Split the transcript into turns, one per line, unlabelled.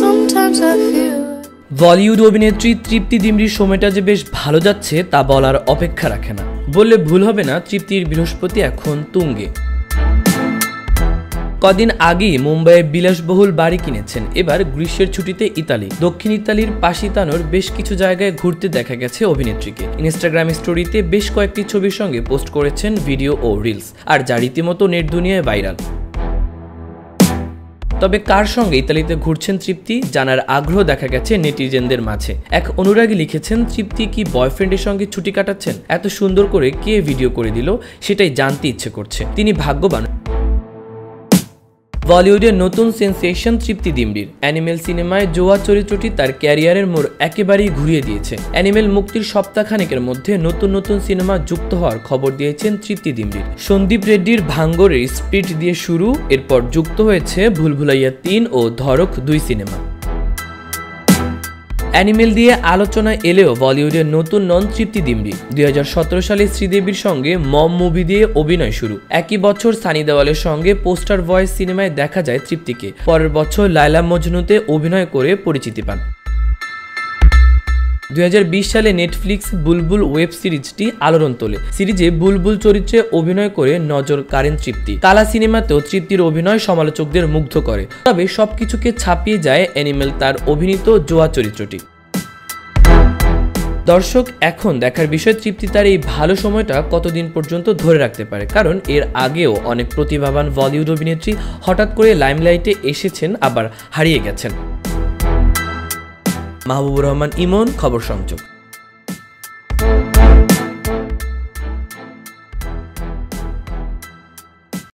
Sometimes I feel
Bollywood অভিনেত্রী তৃপ্তি ডিমরির সময়টা যে বেশ ভালো যাচ্ছে তা বলার অপেক্ষা রাখে না। বললে ভুল হবে না, তৃপ্তির বৃহস্পতি এখন তুঙ্গে। কদিন আগেই মুম্বাইয়ে বিলাসবহুল বাড়ি কিনেছেন। এবার গ্রীষ্মের ছুটিতে ইতালি, দক্ষিণ ইতালির পাশিতানোর বেশ কিছু জায়গায় ঘুরতে দেখা গেছে অভিনেত্রীকে। ইনস্টাগ্রাম স্টোরিতে বেশ কয়েকটি ছবির সঙ্গে পোস্ট করেছেন ভিডিও ও রিলস, আর যা রীতিমতো নেট দুনিয়ায় ভাইরাল। তবে কার সঙ্গে ইতালিতে ঘুরছেন তৃপ্তি জানার আগ্রহ দেখা গেছে নেটিজেনদের মাঝে। এক অনুরাগী লিখেছেন, তৃপ্তি কি বয়ফ্রেন্ডের সঙ্গে ছুটি কাটাচ্ছেন? এত সুন্দর করে কে ভিডিও করে দিল সেটাই জানতে ইচ্ছে করছে। তিনি ভাগ্যবান। বলিউডের নতুন সেন্সেশন তৃপ্তি ডিমরির অ্যানিমেল সিনেমায় জোয়া চরিত্রটি তার ক্যারিয়ারের মোড় একেবারেই ঘুরিয়ে দিয়েছে। অ্যানিমেল মুক্তির সপ্তাহখানেকের মধ্যে নতুন নতুন সিনেমা যুক্ত হওয়ার খবর দিয়েছেন তৃপ্তি ডিমরির। সন্দীপ রেড্ডির ভাঙ্গরের স্পিড দিয়ে শুরু, এরপর যুক্ত হয়েছে ভুলভুলাইয়া 3 ও ধড়ক 2 সিনেমা। অ্যানিমেল দিয়ে আলোচনায় এলেও বলিউডের নতুন নন তৃপ্তি ডিমরি। 2017 সালে শ্রীদেবীর সঙ্গে মম মুভি দিয়ে অভিনয় শুরু। একই বছর সানি দেওয়ালের সঙ্গে পোস্টার ভয়েস সিনেমায় দেখা যায় তৃপ্তিকে। পরের বছর লায়লা মজনুতে অভিনয় করে পরিচিতি পান। 2020 সালে নেটফ্লিক্স বুলবুল ওয়েব সিরিজটি আলোড়ন তোলে। সিরিজে বুলবুল চরিত্রে অভিনয় করে নজর কাড়েন তৃপ্তি। কালা সিনেমাতেও তৃপ্তির অভিনয় সমালোচকদের মুগ্ধ করে। তবে সবকিছুকে ছাপিয়ে যায় অ্যানিমেল তার অভিনীত জোয়া চরিত্রটি। দর্শক এখন দেখার বিষয় তৃপ্তি তার এই ভালো সময়টা কতদিন পর্যন্ত ধরে রাখতে পারে, কারণ এর আগেও অনেক প্রতিভাবান বলিউড অভিনেত্রী হঠাৎ করে লাইমলাইটে এসেছেন, আবার হারিয়ে গেছেন। মাহবুবুর রহমান ইমন, খবর সংযোগ।